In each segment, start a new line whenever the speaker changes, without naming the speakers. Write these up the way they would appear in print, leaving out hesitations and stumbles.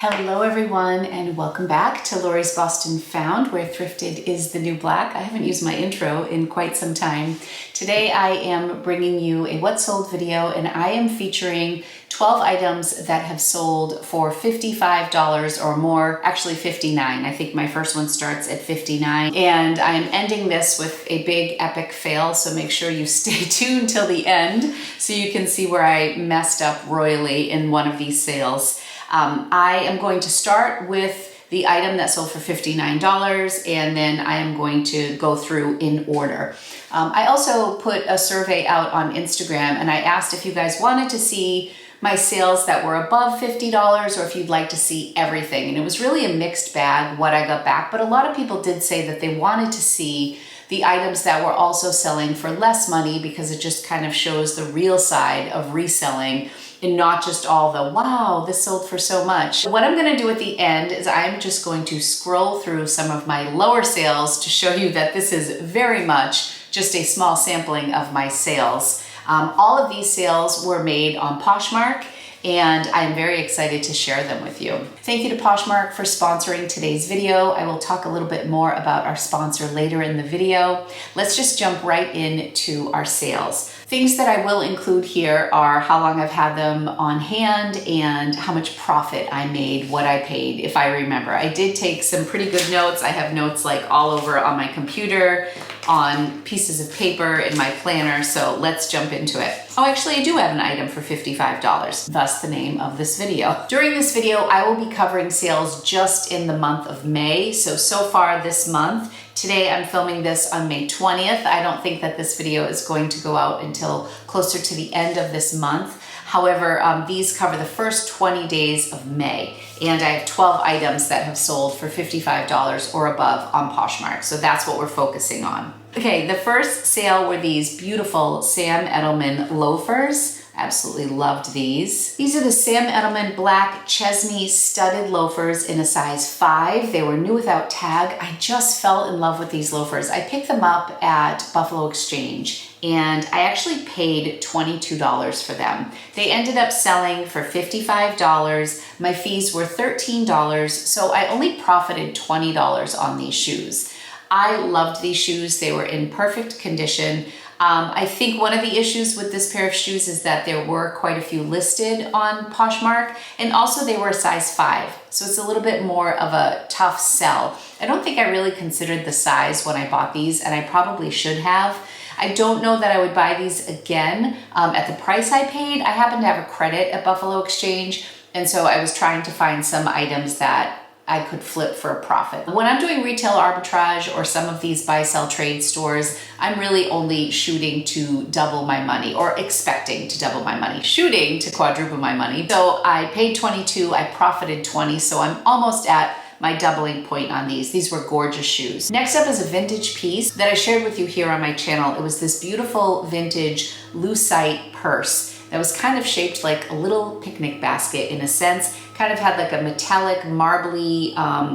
Hello everyone and welcome back to Lori's Boston Found, where thrifted is the new black. I haven't used my intro in quite some time. Today I am bringing you a what sold video and I am featuring 12 items that have sold for $55 or more, actually $59. I think my first one starts at $59 and I am ending this with a big epic fail, so make sure you stay tuned till the end so you can see where I messed up royally in one of these sales. I am going to start with the item that sold for $59 and then I am going to go through in order. I also put a survey out on Instagram and I asked if you guys wanted to see my sales that were above $50 or if you'd like to see everything. And it was really a mixed bag what I got back, but a lot of people did say that they wanted to see the items that were also selling for less money because it just kind of shows the real side of reselling and not just all the, wow, this sold for so much. What I'm gonna do at the end is I'm just going to scroll through some of my lower sales to show you that this is very much just a small sampling of my sales. All of these sales were made on Poshmark and I'm very excited to share them with you. Thank you to Poshmark for sponsoring today's video. I will talk a little bit more about our sponsor later in the video. Let's just jump right into our sales. Things that I will include here are how long I've had them on hand and how much profit I made, what I paid, if I remember. I did take some pretty good notes. I have notes like all over on my computer, on pieces of paper, in my planner, so let's jump into it. Oh, actually I do have an item for $55, thus the name of this video. During this video, I will be covering sales just in the month of May. So far this month, today I'm filming this on May 20th. I don't think that this video is going to go out until closer to the end of this month. However, these cover the first 20 days of May, and I have 12 items that have sold for $55 or above on Poshmark, so that's what we're focusing on. Okay, the first sale were these beautiful Sam Edelman loafers. Absolutely loved these. These are the Sam Edelman black Chesney studded loafers in a size 5. They were new without tag. I just fell in love with these loafers. I picked them up at Buffalo Exchange and I actually paid $22 for them. They ended up selling for $55. My fees were $13, so I only profited $20 on these shoes. I loved these shoes. They were in perfect condition. I think one of the issues with this pair of shoes is that there were quite a few listed on Poshmark, and also they were a size 5, so it's a little bit more of a tough sell. I don't think I really considered the size when I bought these, and I probably should have. I don't know that I would buy these again at the price I paid. I happen to have a credit at Buffalo Exchange, and so I was trying to find some items that I could flip for a profit. When I'm doing retail arbitrage or some of these buy-sell trade stores, I'm really only shooting to double my money or expecting to double my money, shooting to quadruple my money. So I paid 22, I profited 20, so I'm almost at my doubling point on these. These were gorgeous shoes. Next up is a vintage piece that I shared with you here on my channel. It was this beautiful vintage lucite purse that was kind of shaped like a little picnic basket in a sense, kind of had like a metallic marbly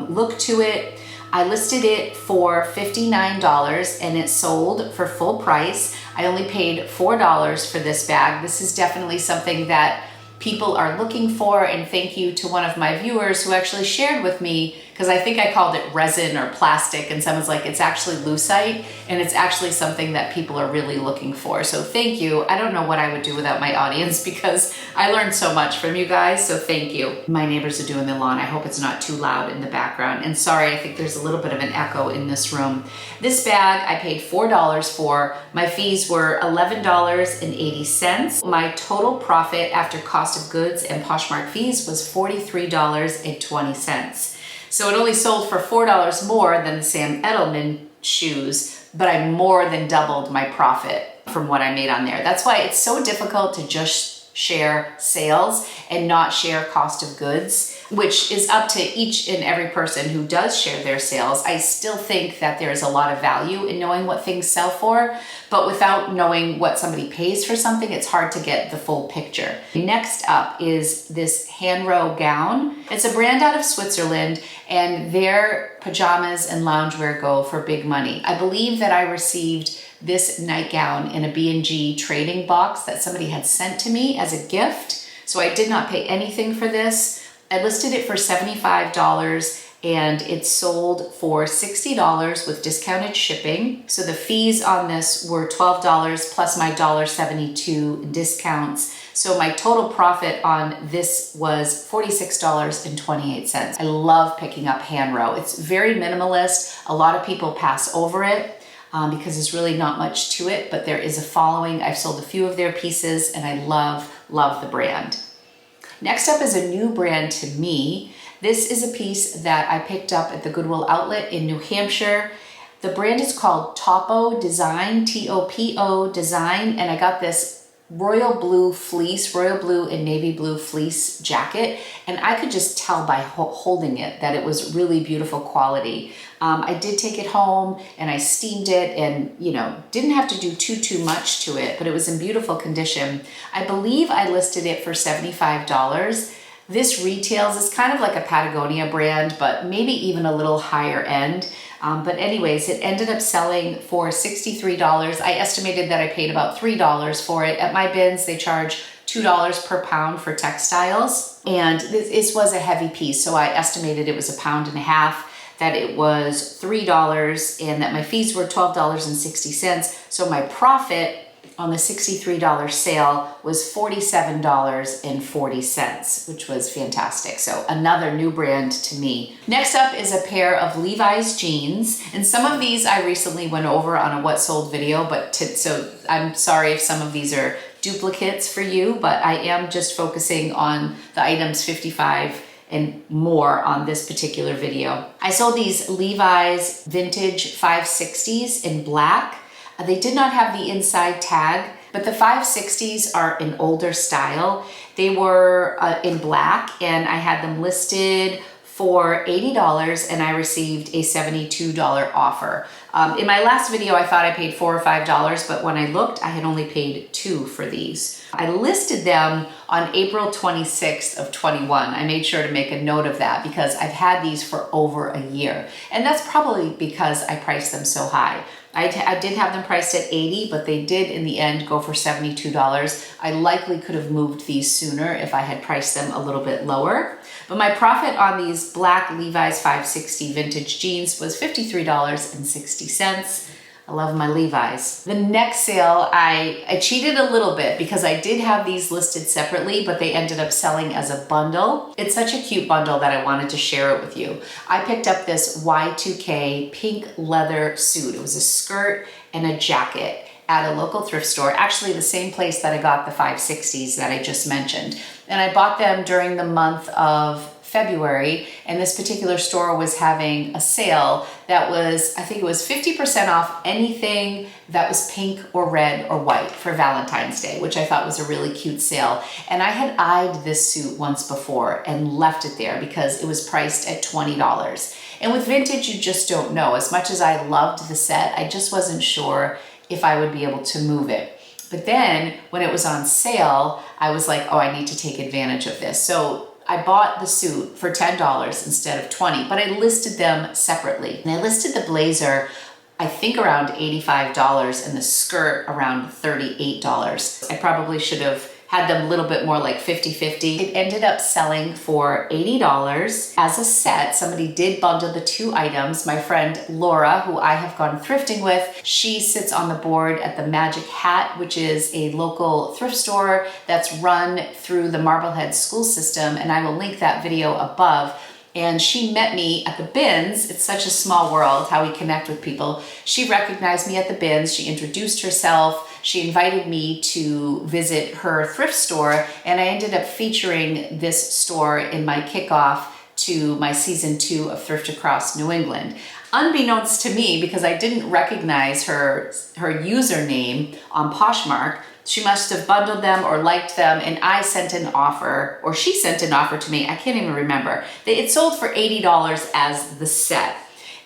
look to it. I listed it for $59 and it sold for full price. I only paid $4 for this bag. This is definitely something that people are looking for, and thank you to one of my viewers who actually shared with me, because I think I called it resin or plastic and someone's like, it's actually lucite and it's actually something that people are really looking for. So thank you. I don't know what I would do without my audience because I learned so much from you guys, so thank you. My neighbors are doing the lawn. I hope it's not too loud in the background. And sorry, I think there's a little bit of an echo in this room. This bag I paid $4 for. My fees were $11.80. My total profit after cost of goods and Poshmark fees was $43.20. So it only sold for $4 more than the Sam Edelman shoes, but I more than doubled my profit from what I made on there. That's why it's so difficult to just share sales and not share cost of goods, which is up to each and every person who does share their sales. I still think that there is a lot of value in knowing what things sell for, but without knowing what somebody pays for something, it's hard to get the full picture. Next up is this hand row gown. It's a brand out of Switzerland, and their pajamas and loungewear go for big money. I believe that I received this nightgown in a B&G trading box that somebody had sent to me as a gift. So I did not pay anything for this. I listed it for $75 and it sold for $60 with discounted shipping. So the fees on this were $12 plus my $1.72 discounts. So my total profit on this was $46.28. I love picking up hand row. It's very minimalist. A lot of people pass over it because there's really not much to it, but there is a following. I've sold a few of their pieces and I love the brand. Next up is a new brand to me. This is a piece that I picked up at the Goodwill outlet in New Hampshire. The brand is called Topo Design, T-O-P-O Design, and I got this royal blue and navy blue fleece jacket, and I could just tell by holding it that it was really beautiful quality. I did take it home and I steamed it and, you know, didn't have to do too much to it, but it was in beautiful condition. I believe I listed it for $75. This retails, it's kind of like a Patagonia brand, but maybe even a little higher end. But anyways, it ended up selling for $63. I estimated that I paid about $3 for it. At my bins, they charge $2 per pound for textiles. And this was a heavy piece, so I estimated it was a pound and a half, that it was $3, and that my fees were $12.60. So my profit on the $63 sale was $47.40, which was fantastic. So another new brand to me. Next up is a pair of Levi's jeans. And some of these I recently went over on a What Sold video, so I'm sorry if some of these are duplicates for you, but I am just focusing on the items 55 and more on this particular video. I sold these Levi's vintage 560s in black. They did not have the inside tag, but the 560s are an older style. They were in black, and I had them listed for $80 and I received a $72 offer. In my last video, I thought I paid $4 or $5, but when I looked, I had only paid $2 for these. I listed them on April 26th of 21. I made sure to make a note of that because I've had these for over a year. And that's probably because I priced them so high. I did have them priced at $80, but they did in the end go for $72. I likely could have moved these sooner if I had priced them a little bit lower. But my profit on these black Levi's 560 vintage jeans was $53.60. I love my Levi's. The next sale, I cheated a little bit because I did have these listed separately, but they ended up selling as a bundle. It's such a cute bundle that I wanted to share it with you. I picked up this Y2K pink leather suit. It was a skirt and a jacket at a local thrift store, actually the same place that I got the 560s that I just mentioned. And I bought them during the month of February, and this particular store was having a sale that was, I think it was 50% off anything that was pink or red or white for Valentine's Day, which I thought was a really cute sale. And I had eyed this suit once before and left it there because it was priced at $20. And with vintage, you just don't know. As much as I loved the set, I just wasn't sure if I would be able to move it. But then when it was on sale, I was like, oh, I need to take advantage of this. So I bought the suit for $10 instead of $20, but I listed them separately. And I listed the blazer, I think around $85 and the skirt around $38. I probably should have had them a little bit more like 50-50. It ended up selling for $80 as a set. Somebody did bundle the two items. My friend Laura, who I have gone thrifting with, she sits on the board at the Magic Hat, which is a local thrift store that's run through the Marblehead school system, and I will link that video above. And she met me at the bins. It's such a small world how we connect with people. She recognized me at the bins. She introduced herself. She invited me to visit her thrift store, and I ended up featuring this store in my kickoff to my season 2 of Thrift Across New England. Unbeknownst to me, because I didn't recognize her username on Poshmark, she must have bundled them or liked them, and I sent an offer, or she sent an offer to me, I can't even remember. It sold for $80 as the set,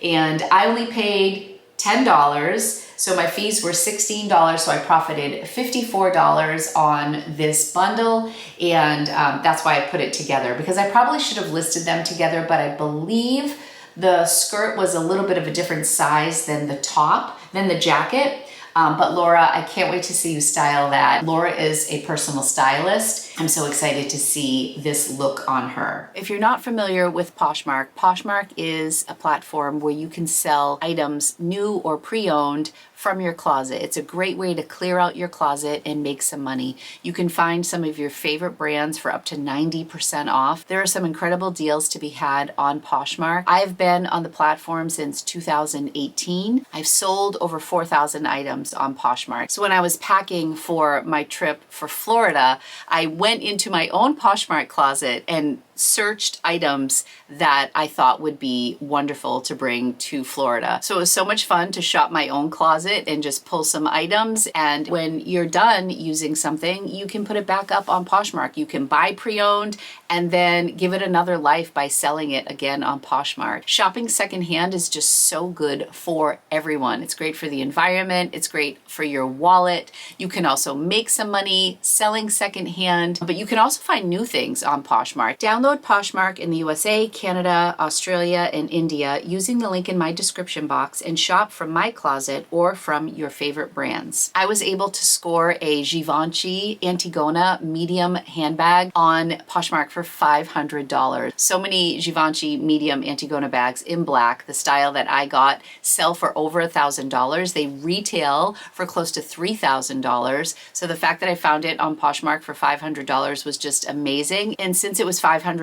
and I only paid $10, so my fees were $16, so I profited $54 on this bundle, and that's why I put it together, because I probably should have listed them together, but I believe the skirt was a little bit of a different size than the top, than the jacket. But Laura, I can't wait to see you style that. Laura is a personal stylist. I'm so excited to see this look on her. If you're not familiar with Poshmark, Poshmark is a platform where you can sell items new or pre-owned from your closet. It's a great way to clear out your closet and make some money. You can find some of your favorite brands for up to 90% off. There are some incredible deals to be had on Poshmark. I've been on the platform since 2018. I've sold over 4,000 items on Poshmark. So when I was packing for my trip for Florida, I went into my own Poshmark closet and searched items that I thought would be wonderful to bring to Florida. So it was so much fun to shop my own closet and just pull some items. And when you're done using something, you can put it back up on Poshmark. You can buy pre-owned and then give it another life by selling it again on Poshmark. Shopping secondhand is just so good for everyone. It's great for the environment. It's great for your wallet. You can also make some money selling secondhand, but you can also find new things on Poshmark. Download Poshmark in the USA, Canada, Australia, and India using the link in my description box and shop from my closet or from your favorite brands. I was able to score a Givenchy Antigona medium handbag on Poshmark for $500. So many Givenchy medium Antigona bags in black, the style that I got, sell for over $1,000. They retail for close to $3,000. So the fact that I found it on Poshmark for $500 was just amazing. And since it was $500,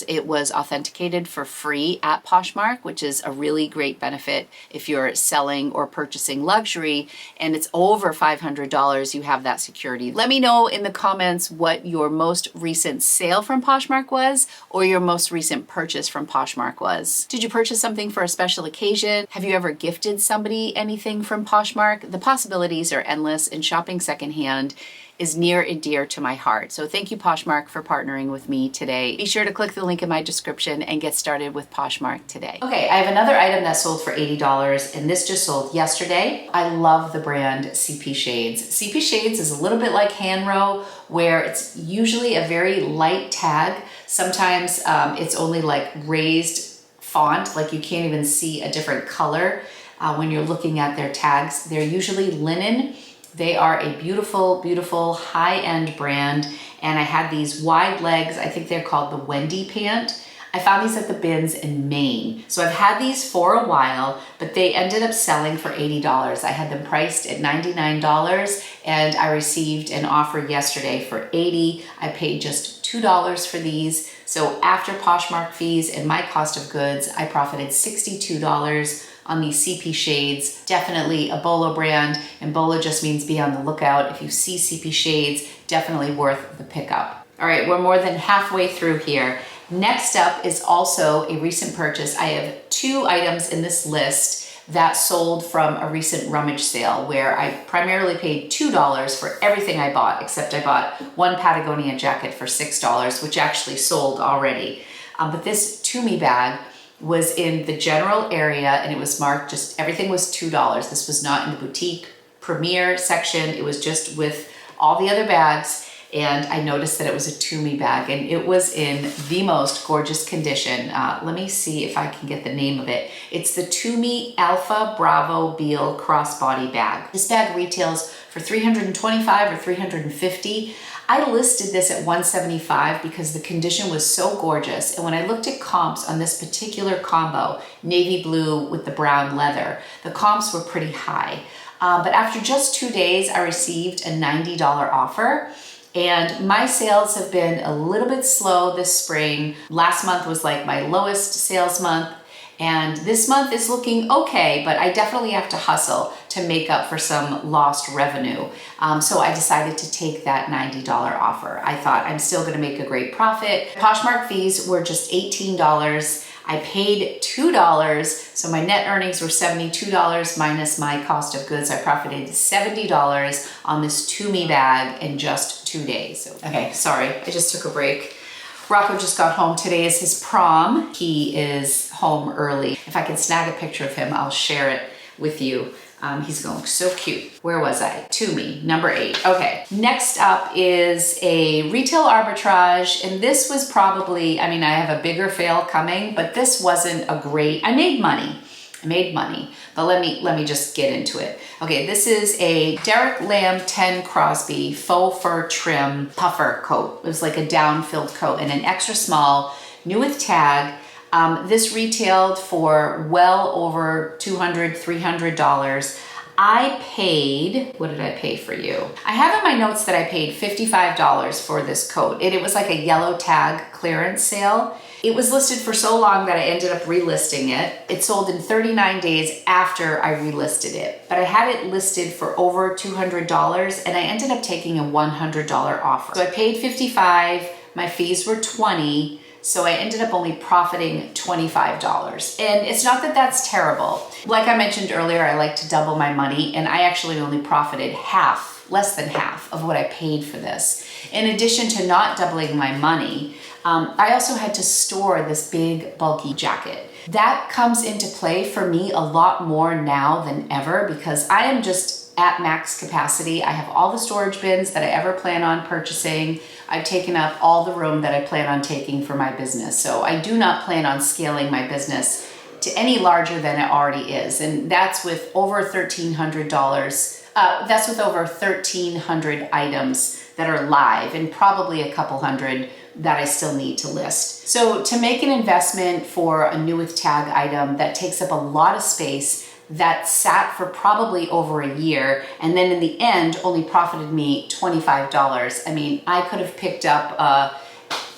it was authenticated for free at Poshmark, which is a really great benefit if you're selling or purchasing luxury, and it's over $500, you have that security. Let me know in the comments what your most recent sale from Poshmark was or your most recent purchase from Poshmark was. Did you purchase something for a special occasion? Have you ever gifted somebody anything from Poshmark? The possibilities are endless, and shopping secondhand is near and dear to my heart. So thank you, Poshmark, for partnering with me today. Be sure to click the link in my description and get started with Poshmark today. Okay, I have another item that sold for $80, and this just sold yesterday. I love the brand CP Shades. CP Shades is a little bit like Hanro, where it's usually a very light tag. Sometimes it's only like raised font, like you can't even see a different color when you're looking at their tags. They're usually linen. They are a beautiful, beautiful high-end brand, and I had these wide legs. I think they're called the Wendy pant. I found these at the bins in Maine. So I've had these for a while, but they ended up selling for $80. I had them priced at $99, and I received an offer yesterday for $80. I paid just $2 for these. So after Poshmark fees and my cost of goods, I profited $62 on these CP Shades. Definitely a Bolo brand, and Bolo just means be on the lookout. If you see CP Shades, definitely worth the pickup. All right, we're more than halfway through here. Next up is also a recent purchase. I have 2 items in this list that sold from a recent rummage sale where I primarily paid $2 for everything I bought, except I bought one Patagonia jacket for $6, which actually sold already. But this To Me bag was in the general area, and it was marked just, everything was $2. This was not in the boutique premier section. It was just with all the other bags, and I noticed that it was a To Me bag, and it was in the most gorgeous condition. Let me see if I can get the name of it. It's the To Me Alpha Bravo Beal crossbody bag. This bag retails for $325 or $350. I listed this at $175 because the condition was so gorgeous. And when I looked at comps on this particular combo, navy blue with the brown leather, the comps were pretty high. But after just 2 days, I received a $90 offer. And my sales have been a little bit slow this spring. Last month was like my lowest sales month. And this month is looking okay, but I definitely have to hustle to make up for some lost revenue. So I decided to take that $90 offer. I thought I'm still gonna make a great profit. Poshmark fees were just $18. I paid $2, so my net earnings were $72 minus my cost of goods. I profited $70 on this To Me bag in just 2 days. Okay, sorry, I just took a break. Rocco just got home. Today is his prom. He is home early. If I can snag a picture of him, I'll share it with you. He's gonna look so cute. Where was I? To Me, number 8. Okay, next up is a retail arbitrage, and this was probably, I mean, I have a bigger fail coming, but this wasn't a great, I made money. I made money, but let me just get into it. Okay, this is a Derek Lamb 10 Crosby faux fur trim puffer coat. It was like a down-filled coat and an extra small, new with tag. This retailed for well over $200, $300. I paid, what did I pay for you? I have in my notes that I paid $55 for this coat. It was like a yellow tag clearance sale. It was listed for so long that I ended up relisting it. It sold in 39 days after I relisted it, but I had it listed for over $200 and I ended up taking a $100 offer. So I paid $55, my fees were $20, so I ended up only profiting $25. And it's not that that's terrible. Like I mentioned earlier, I like to double my money, and I actually only profited half, less than half of what I paid for this. In addition to not doubling my money, I also had to store this big bulky jacket. That comes into play for me a lot more now than ever because I am just at max capacity. I have all the storage bins that I ever plan on purchasing. I've taken up all the room that I plan on taking for my business. So I do not plan on scaling my business to any larger than it already is. And that's with over $1,300. That's with over 1,300 items that are live and probably a couple hundred that I still need to list. So to make an investment for a new with tag item that takes up a lot of space, that sat for probably over a year, and then in the end only profited me $25. I mean, I could have picked up a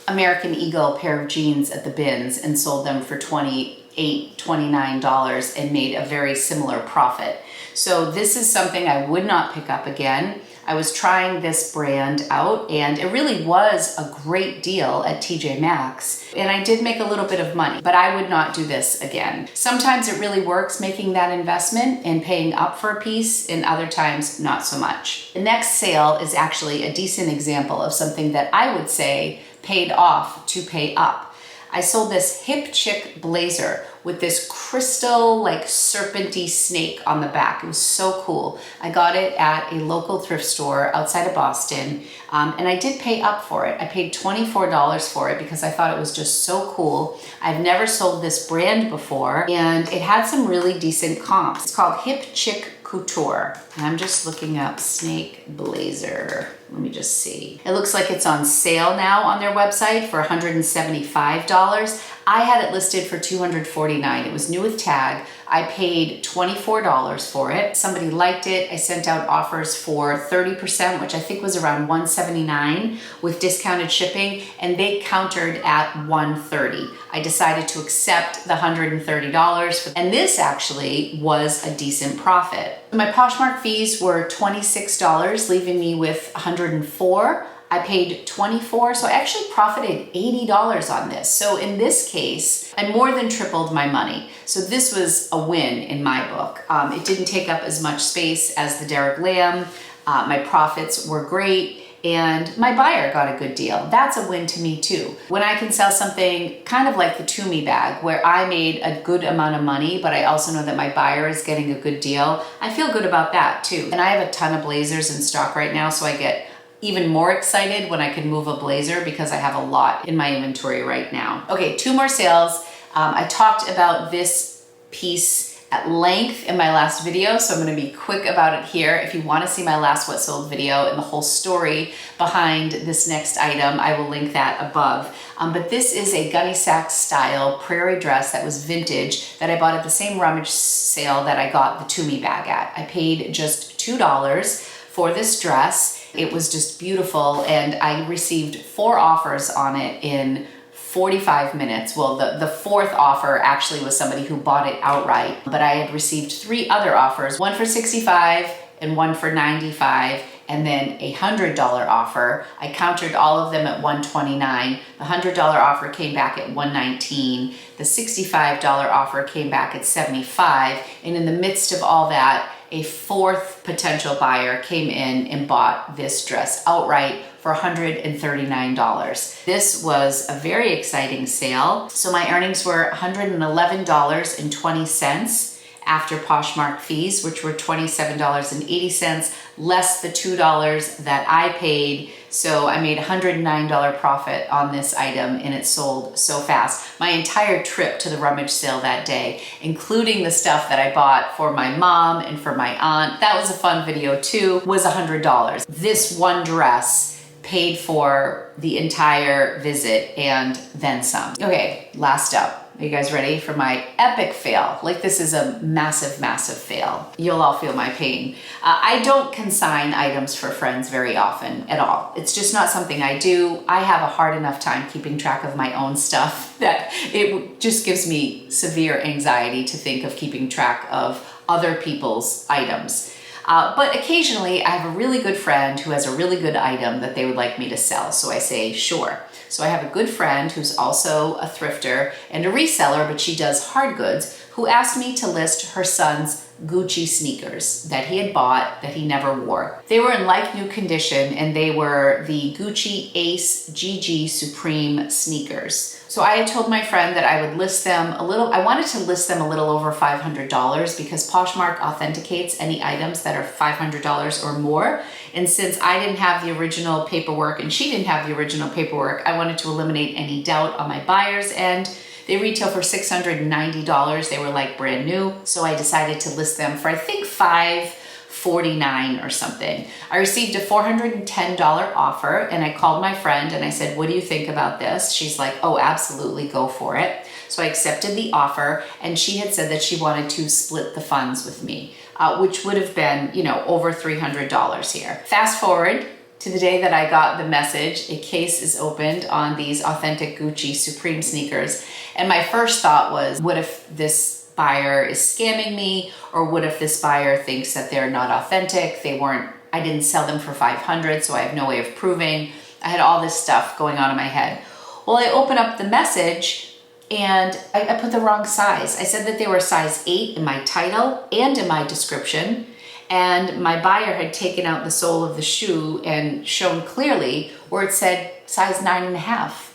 American Eagle pair of jeans at the bins and sold them for $28, $29 and made a very similar profit. So this is something I would not pick up again. I was trying this brand out and it really was a great deal at TJ Maxx, and I did make a little bit of money, but I would not do this again. Sometimes it really works making that investment and paying up for a piece, and other times not so much. The next sale is actually a decent example of something that I would say paid off to pay up. I sold this hip chick blazer with this crystal like serpenty snake on the back. It was so cool. I got it at a local thrift store outside of Boston, and I did pay up for it. I paid $24 for it because I thought it was just so cool. I've never sold this brand before, and it had some really decent comps. It's called Hip Chick Couture. And I'm just looking up snake blazer. Let me just see. It looks like it's on sale now on their website for $175. I had it listed for $249. It was new with tag. I paid $24 for it. Somebody liked it. I sent out offers for 30%, which I think was around $179 with discounted shipping, and they countered at $130. I decided to accept the $130, and this actually was a decent profit. My Poshmark fees were $26, leaving me with $104. I paid $24, so I actually profited $80 on this. So in this case, I more than tripled my money. So this was a win in my book. It didn't take up as much space as the Derek Lamb. My profits were great, and my buyer got a good deal. That's a win to me too. When I can sell something kind of like the To Me bag, where I made a good amount of money, but I also know that my buyer is getting a good deal, I feel good about that too. And I have a ton of blazers in stock right now, so I get even more excited when I can move a blazer because I have a lot in my inventory right now. Okay, 2 more sales. I talked about this piece at length in my last video, so I'm gonna be quick about it here. If you wanna see my last what sold video and the whole story behind this next item, I will link that above. But this is a gunny sack style prairie dress that was vintage that I bought at the same rummage sale that I got the To Me bag at. I paid just $2 for this dress. It was just beautiful, and I received 4 offers on it in 45 minutes. Well, the 4th offer actually was somebody who bought it outright, but I had received 3 other offers, one for $65 and one for $95, and then a $100 offer. I countered all of them at $129. The $100 offer came back at $119. The $65 offer came back at $75, and in the midst of all that, a 4th potential buyer came in and bought this dress outright for $139. This was a very exciting sale. So my earnings were $111.20 after Poshmark fees, which were $27.80, less the $2 that I paid. So I made $109 profit on this item and it sold so fast. My entire trip to the rummage sale that day, including the stuff that I bought for my mom and for my aunt, that was a fun video too, was $100. This one dress paid for the entire visit and then some. Okay, last up. Are you guys ready for my epic fail? Like, this is a massive, massive fail. You'll all feel my pain. I don't consign items for friends very often at all. It's just not something I do. I have a hard enough time keeping track of my own stuff that it just gives me severe anxiety to think of keeping track of other people's items. But occasionally I have a really good friend who has a really good item that they would like me to sell. So I say, sure. So I have a good friend who's also a thrifter and a reseller, but she does hard goods, who asked me to list her son's Gucci sneakers that he had bought that he never wore. They were in like new condition and they were the Gucci Ace GG Supreme sneakers. So I had told my friend that I would list them I wanted to list them a little over $500 because Poshmark authenticates any items that are $500 or more. And since I didn't have the original paperwork and she didn't have the original paperwork, I wanted to eliminate any doubt on my buyer's end. They retail for $690. They were like brand new. So I decided to list them for, I think, $549 or something. I received a $410 offer and I called my friend and I said, what do you think about this? She's like, oh, absolutely, go for it. So I accepted the offer and she had said that she wanted to split the funds with me, which would have been, over $300 here. Fast forward to the day that I got the message, a case is opened on these authentic Gucci Supreme sneakers. And my first thought was, what if this buyer is scamming me? Or what if this buyer thinks that they're not authentic? I didn't sell them for $500, so I have no way of proving. I had all this stuff going on in my head. Well, I open up the message and I put the wrong size. I said that they were size 8 in my title and in my description. And my buyer had taken out the sole of the shoe and shown clearly where it said size 9.5.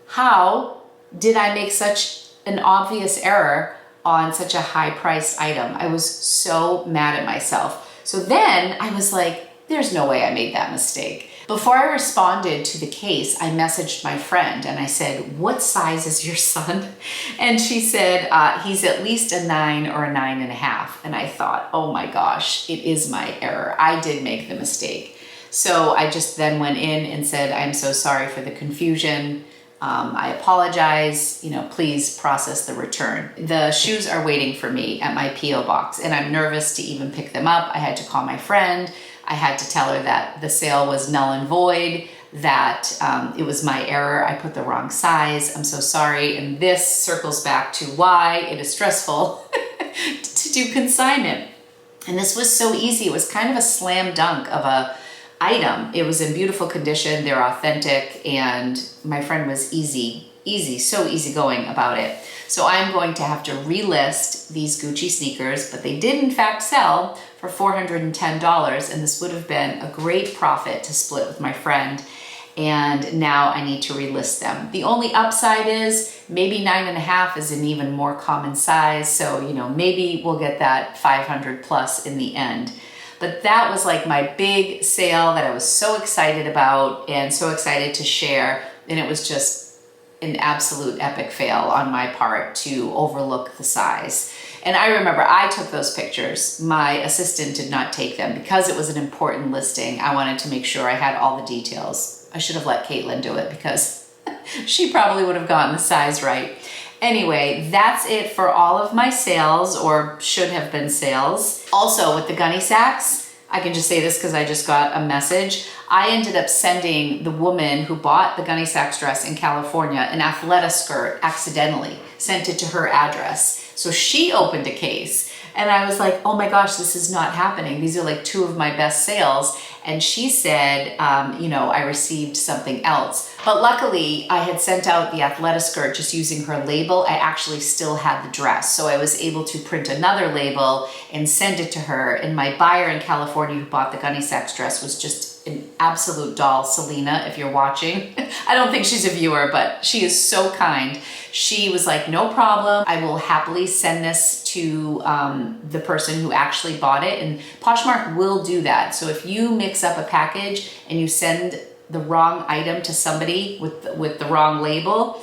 How did I make such an obvious error on such a high priced item? I was so mad at myself. So then I was like, there's no way I made that mistake. Before I responded to the case, I messaged my friend and I said, what size is your son? And she said, he's at least a 9 or a 9.5. And I thought, oh my gosh, it is my error. I did make the mistake. So I just then went in and said, I'm so sorry for the confusion. I apologize, please process the return. The shoes are waiting for me at my P.O. box and I'm nervous to even pick them up. I had to call my friend. I had to tell her that the sale was null and void, that it was my error. I put the wrong size. I'm so sorry. And this circles back to why it is stressful to do consignment. And this was so easy. It was kind of a slam dunk of a item. It was in beautiful condition. They're authentic. And my friend was so easygoing about it. So I'm going to have to relist these Gucci sneakers, but they did in fact sell for $410. And this would have been a great profit to split with my friend. And now I need to relist them. The only upside is maybe 9.5 is an even more common size. So, maybe we'll get that 500 plus in the end. But that was like my big sale that I was so excited about and so excited to share. And it was just an absolute epic fail on my part to overlook the size. And I remember I took those pictures. My assistant did not take them because it was an important listing. I wanted to make sure I had all the details. I should have let Caitlin do it because she probably would have gotten the size right. Anyway, that's it for all of my sales, or should have been sales. Also with the gunny sacks, I can just say this because I just got a message. I ended up sending the woman who bought the gunny sacks dress in California an athleta skirt accidentally, sent it to her address. So she opened a case and I was like, oh my gosh, this is not happening. These are like 2 of my best sales. And she said, I received something else. But luckily, I had sent out the Athleta skirt just using her label. I actually still had the dress, so I was able to print another label and send it to her. And my buyer in California who bought the Gunny Sacks dress was just an absolute doll. Selena, if you're watching. I don't think she's a viewer, but she is so kind. She was like, no problem. I will happily send this to the person who actually bought it. And Poshmark will do that. So if you mix up a package and you send the wrong item to somebody with the wrong label,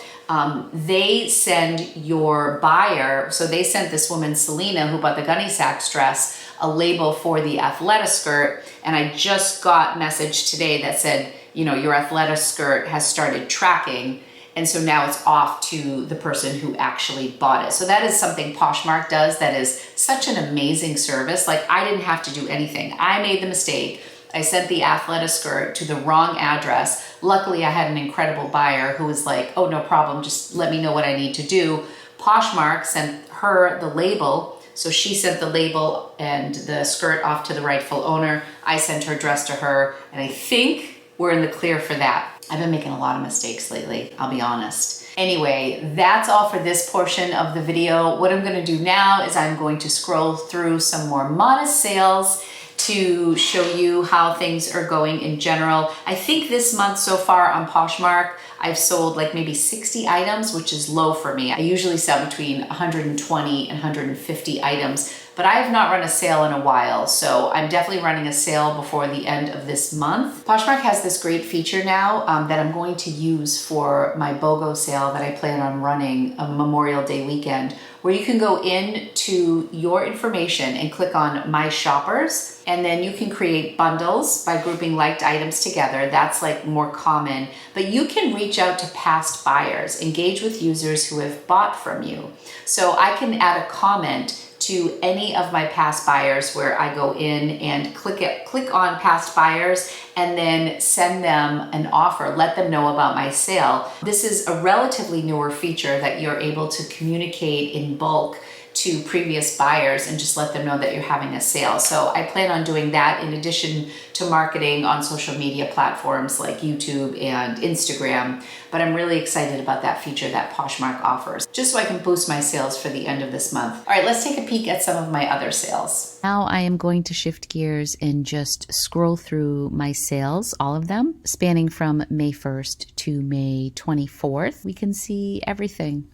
they send your buyer, so they sent this woman, Selena, who bought the Gunny Sacks dress, a label for the Athleta skirt. And I just got a message today that said, you know, your Athleta skirt has started tracking. And so now it's off to the person who actually bought it. So that is something Poshmark does that is such an amazing service. Like, I didn't have to do anything. I made the mistake. I sent the Athleta skirt to the wrong address. Luckily, I had an incredible buyer who was like, oh, no problem. Just let me know what I need to do. Poshmark sent her the label. So she sent the label and the skirt off to the rightful owner. I sent her dress to her. And I think we're in the clear for that. I've been making a lot of mistakes lately, I'll be honest. Anyway, that's all for this portion of the video. What I'm gonna do now is I'm going to scroll through some more modest sales to show you how things are going in general. I think this month so far on Poshmark, I've sold like maybe 60 items, which is low for me. I usually sell between 120 and 150 items, but I have not run a sale in a while, so I'm definitely running a sale before the end of this month. Poshmark has this great feature now that I'm going to use for my BOGO sale that I plan on running a Memorial Day weekend, where you can go into your information and click on My Shoppers, and then you can create bundles by grouping liked items together. That's like more common, but you can reach out to past buyers, engage with users who have bought from you. So I can add a comment to any of my past buyers where I go in and click on past buyers and then send them an offer, let them know about my sale. This is a relatively newer feature that you're able to communicate in bulk to previous buyers and just let them know that you're having a sale. So I plan on doing that in addition to marketing on social media platforms like YouTube and Instagram. But I'm really excited about that feature that Poshmark offers, just so I can boost my sales for the end of this month. All right, let's take a peek at some of my other sales. Now I am going to shift gears and just scroll through my sales, all of them, spanning from May 1st to May 24th. We can see everything.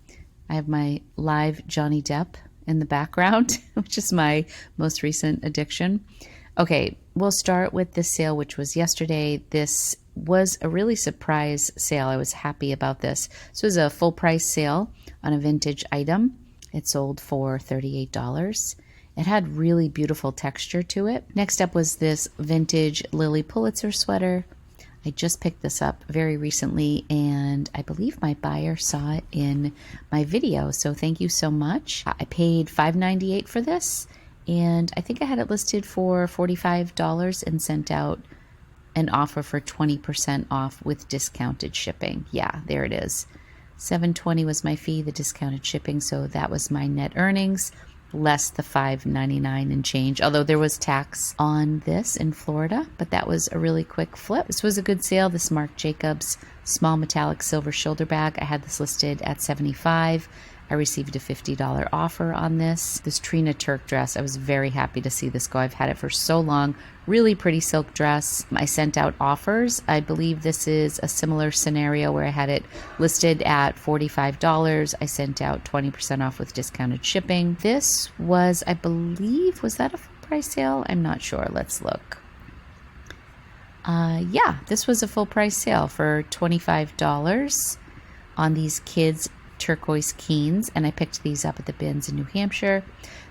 I have my live Johnny Depp in the background, which is my most recent addiction. Okay, we'll start with this sale, which was yesterday. This was a really surprise sale. I was happy about this. This was a full price sale on a vintage item. It sold for $38. It had really beautiful texture to it. Next up was this vintage Lily Pulitzer sweater. I just picked this up very recently, and I believe my buyer saw it in my video, so thank you so much. I paid $5.98 for this, and I think I had it listed for $45 and sent out an offer for 20% off with discounted shipping. Yeah, there it is. $7.20 was my fee, the discounted shipping, so that was my net earnings, less the $5.99 and change, although there was tax on this in Florida, but that was a really quick flip. This was a good sale. This Marc Jacobs small metallic silver shoulder bag, I had this listed at $75. I received a $50 offer on this. This Trina Turk dress, I was very happy to see this go. I've had it for so long. Really pretty silk dress. I sent out offers. I believe this is a similar scenario where I had it listed at $45. I sent out 20% off with discounted shipping. This was, I believe, was that a full price sale? I'm not sure. Let's look. Yeah, this was a full price sale for $25 on these kids turquoise Keens, and I picked these up at the bins in New Hampshire.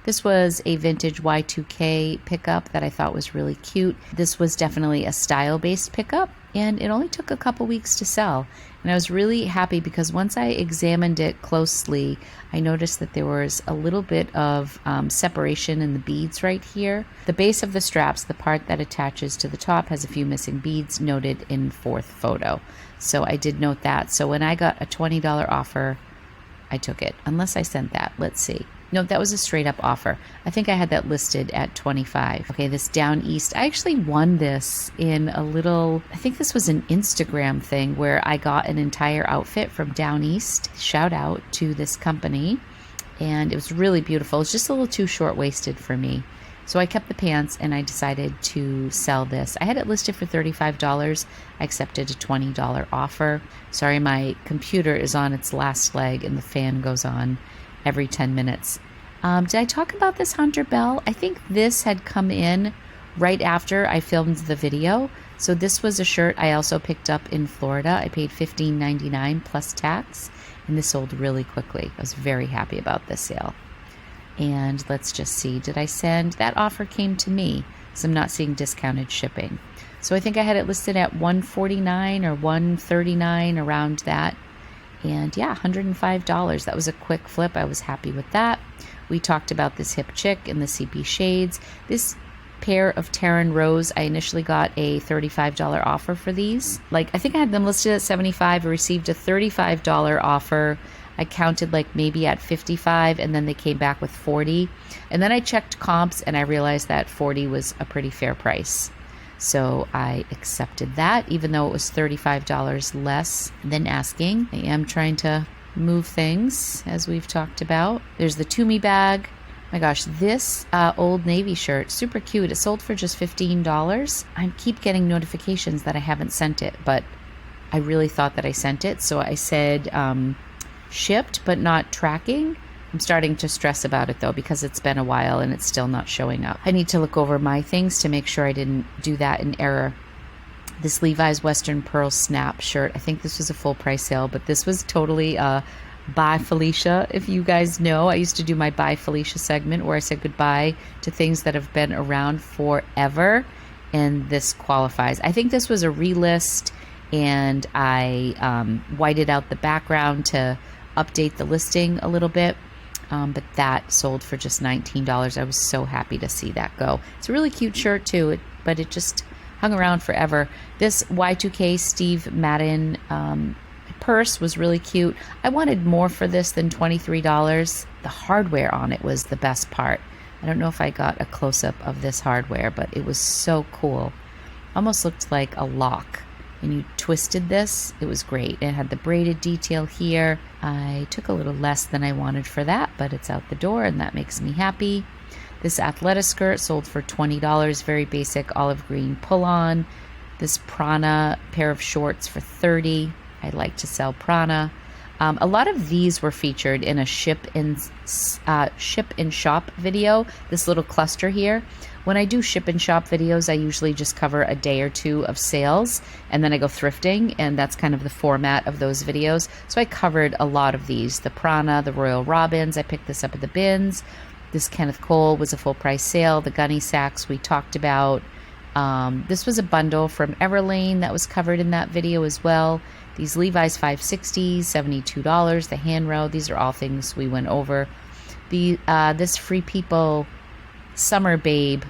This was a vintage Y2K pickup that I thought was really cute. This was definitely a style-based pickup, and it only took a couple weeks to sell. And I was really happy because once I examined it closely, I noticed that there was a little bit of separation in the beads right here. The base of the straps, the part that attaches to the top, has a few missing beads noted in fourth photo. So I did note that. So when I got a $20 offer, I took it, unless I sent that. Let's see. No, that was a straight up offer. I think I had that listed at 25. Okay, this Down East. I actually won this in a little, I think this was an Instagram thing where I got an entire outfit from Down East. Shout out to this company. And it was really beautiful. It's just a little too short-waisted for me. So I kept the pants and I decided to sell this. I had it listed for $35. I accepted a $20 offer. Sorry, my computer is on its last leg and the fan goes on every 10 minutes. Did I talk about this Hunter Bell? I think this had come in right after I filmed the video. So this was a shirt I also picked up in Florida. I paid $15.99 plus tax, and this sold really quickly. I was very happy about this sale. And let's just see, did I send? That offer came to me, so I'm not seeing discounted shipping. So I think I had it listed at $149 or $139, around that. And yeah, $105. That was a quick flip. I was happy with that. We talked about this hip chick in the CP shades. This pair of Terran Rose, I initially got a $35 offer for these. Like, I think I had them listed at $75. I received a $35 offer. I counted like maybe at 55, and then they came back with 40. And then I checked comps and I realized that 40 was a pretty fair price. So I accepted that, even though it was $35 less than asking. I am trying to move things, as we've talked about. There's the Toomey bag. My gosh, this Old Navy shirt, super cute. It sold for just $15. I keep getting notifications that I haven't sent it, but I really thought that I sent it. So I said shipped, but not tracking. I'm starting to stress about it though, because it's been a while and it's still not showing up. I need to look over my things to make sure I didn't do that in error. This Levi's Western Pearl Snap shirt, I think this was a full price sale, but this was totally Bye Felicia. If you guys know, I used to do my Bye Felicia segment where I said goodbye to things that have been around forever, and this qualifies. I think this was a relist, and I whited out the background to update the listing a little bit. But that sold for just $19. I was so happy to see that go. It's a really cute shirt too, but it just hung around forever. This Y2K Steve Madden purse was really cute. I wanted more for this than $23. The hardware on it was the best part. I don't know if I got a close-up of this hardware, but it was so cool. Almost looked like a lock. And you twisted this, it was great. It had the braided detail here. I took a little less than I wanted for that, but it's out the door and that makes me happy. This Athleta skirt sold for $20, very basic olive green pull-on. This Prana pair of shorts for $30. I like to sell Prana. A lot of these were featured in a ship in shop video, this little cluster here. When I do ship and shop videos, I usually just cover a day or two of sales and then I go thrifting, and that's kind of the format of those videos. So I covered a lot of these. The Prana, the Royal Robins, I picked this up at the bins. This Kenneth Cole was a full price sale. The gunny sacks we talked about. This was a bundle from Everlane that was covered in that video as well. These Levi's 560s, $72. The hand row, these are all things we went over. This Free People Summer Babe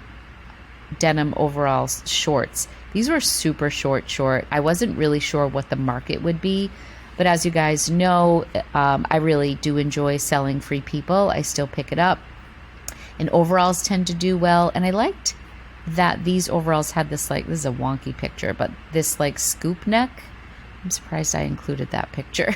denim overalls shorts. These were super short. I wasn't really sure what the market would be, but as you guys know, I really do enjoy selling Free People. I still pick it up, and overalls tend to do well. And I liked that these overalls had this, like, this is a wonky picture, but this like scoop neck. I'm surprised I included that picture.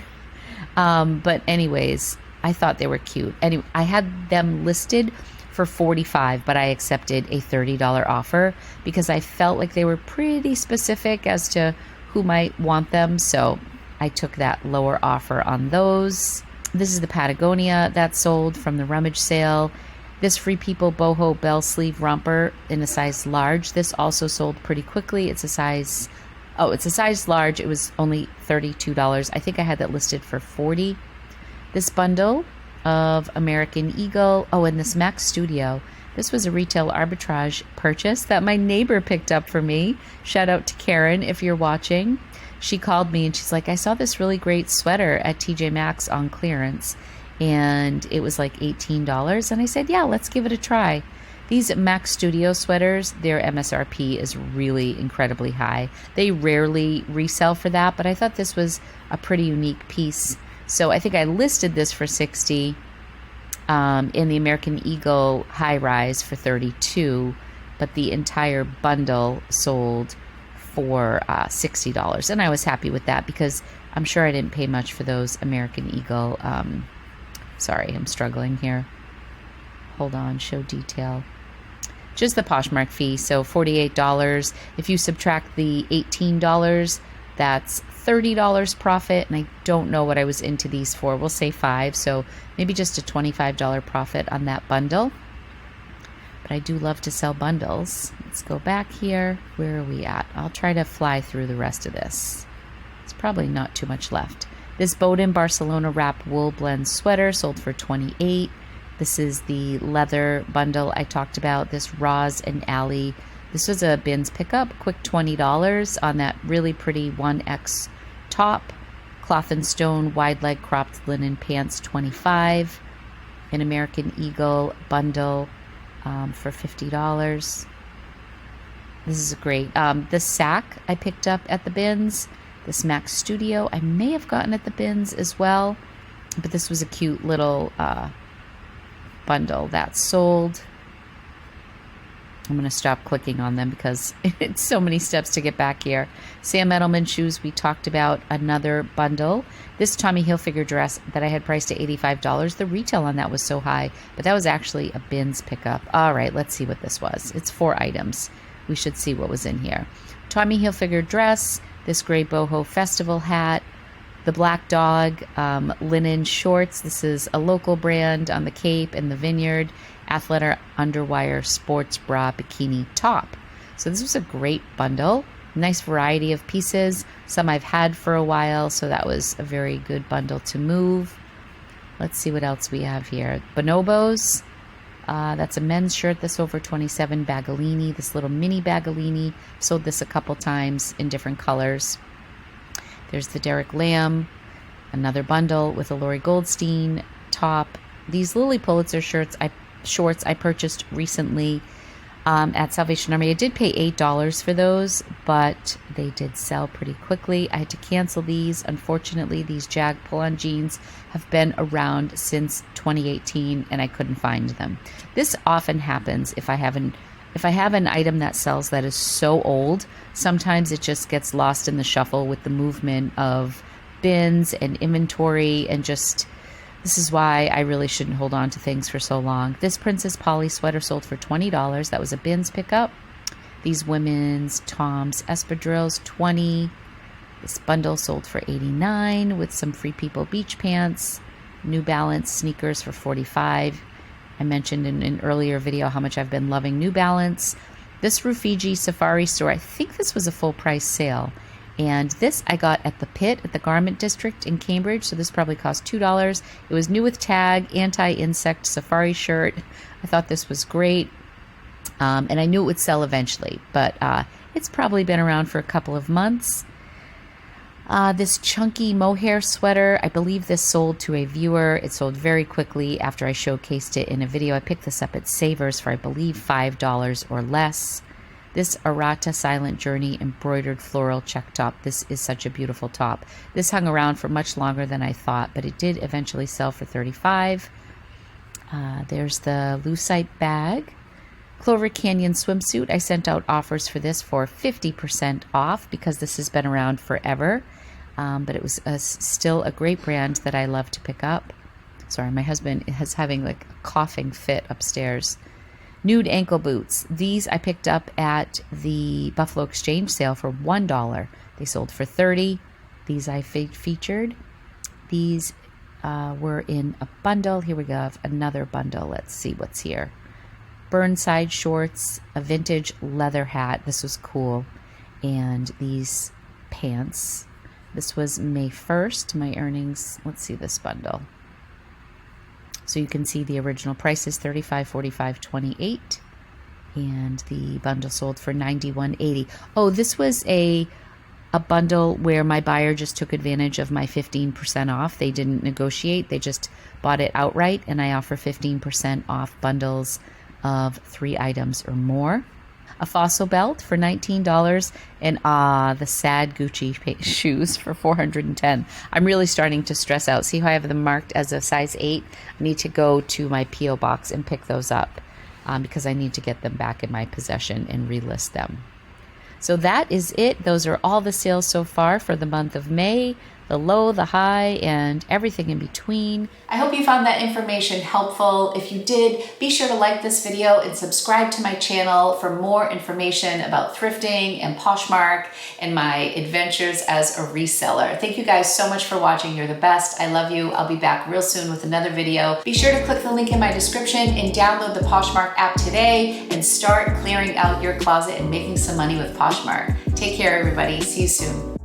But anyways, I thought they were cute. Anyway, I had them listed for $45, but I accepted a $30 offer because I felt like they were pretty specific as to who might want them. So I took that lower offer on those. This is the Patagonia that sold from the rummage sale. This Free People boho bell sleeve romper in a size large. This also sold pretty quickly. It's a size large. It was only $32. I think I had that listed for $40. This bundle of American Eagle. Oh, and this Mac Studio. This was a retail arbitrage purchase that my neighbor picked up for me. Shout out to Karen if you're watching. She called me and she's like, I saw this really great sweater at TJ Maxx on clearance, and it was like $18. And I said, yeah, let's give it a try. These Mac Studio sweaters, their MSRP is really incredibly high. They rarely resell for that, but I thought this was a pretty unique piece. So I think I listed this for $60. in the American Eagle high rise for $32, but the entire bundle sold for $60. And I was happy with that because I'm sure I didn't pay much for those American Eagle. Sorry, I'm struggling here. Hold on, show detail. Just the Poshmark fee, so $48. If you subtract the $18, that's $30 profit, and I don't know what I was into these for. We'll say $5, so maybe just a $25 profit on that bundle. But I do love to sell bundles. Let's go back here. Where are we at? I'll try to fly through the rest of this. It's probably not too much left. This Bowden Barcelona wrap wool blend sweater sold for $28. This is the leather bundle I talked about. This Roz and Alley. This was a bins pickup, quick $20 on that really pretty 1X top. Cloth and Stone wide leg cropped linen pants, $25. An American Eagle bundle for $50. This is great. The sack I picked up at the bins. This Max Studio I may have gotten at the bins as well, but this was a cute little bundle that sold. I'm going to stop clicking on them because it's so many steps to get back here. Sam Edelman shoes we talked about, another bundle. This Tommy Hilfiger dress that I had priced at $85. The retail on that was so high, but that was actually a bins pickup. All right, let's see what this was. It's 4 items. We should see what was in here. Tommy Hilfiger dress, this gray boho festival hat, the Black Dog linen shorts. This is a local brand on the Cape and the Vineyard. Athletic underwire sports bra bikini top. So this was a great bundle. Nice variety of pieces. Some I've had for a while, so that was a very good bundle to move. Let's see what else we have here. Bonobos. That's a men's shirt. This over $27. Bagolini. This little mini Bagolini. Sold this a couple times in different colors. There's the Derek Lamb. Another bundle with a Lori Goldstein top. These Lily Pulitzer shorts I purchased recently at Salvation Army. I did pay $8 for those, but they did sell pretty quickly. I had to cancel these. Unfortunately, these Jag pull-on jeans have been around since 2018, and I couldn't find them. This often happens if I have an item that sells that is so old. Sometimes it just gets lost in the shuffle with the movement of bins and inventory, and just this is why I really shouldn't hold on to things for so long. This Princess Polly sweater sold for $20. That was a bins pickup. These women's Tom's espadrilles, $20. This bundle sold for $89 with some Free People beach pants. New Balance sneakers for $45. I mentioned in an earlier video how much I've been loving New Balance. This Rufiji Safari store, I think this was a full price sale. And this I got at the Pit at the Garment District in Cambridge. So this probably cost $2. It was new with tag, anti-insect safari shirt. I thought this was great. And I knew it would sell eventually, but it's probably been around for a couple of months. This chunky mohair sweater, I believe this sold to a viewer. It sold very quickly after I showcased it in a video. I picked this up at Savers for, I believe, $5 or less. This Arata Silent Journey embroidered floral check top. This is such a beautiful top. This hung around for much longer than I thought, but it did eventually sell for $35. There's the Lucite bag. Clover Canyon swimsuit. I sent out offers for this for 50% off because this has been around forever. But it was still a great brand that I love to pick up. Sorry, my husband is having like a coughing fit upstairs. Nude ankle boots. These I picked up at the Buffalo Exchange sale for $1. They sold for $30. These I featured. These were in a bundle. Here we go. Another bundle. Let's see what's here. Burnside shorts, a vintage leather hat. This was cool. And these pants. This was May 1st. My earnings. Let's see this bundle. So you can see the original prices, $35, $45, $28. And the bundle sold for $91.80. Oh, this was a bundle where my buyer just took advantage of my 15% off. They didn't negotiate. They just bought it outright. And I offer 15% off bundles of 3 items or more.
a fossil belt for $19, and the sad Gucci shoes for $410. I'm really starting to stress out. See how I have them marked as a size 8? I need to go to my P.O. box and pick those up because I need to get them back in my possession and relist them. So that is it. Those are all the sales so far for the month of May. The low, the high, and everything in between.
I hope you found that information helpful. If you did, be sure to like this video and subscribe to my channel for more information about thrifting and Poshmark and my adventures as a reseller. Thank you guys so much for watching. You're the best. I love you. I'll be back real soon with another video. Be sure to click the link in my description and download the Poshmark app today and start clearing out your closet and making some money with Poshmark. Take care, everybody. See you soon.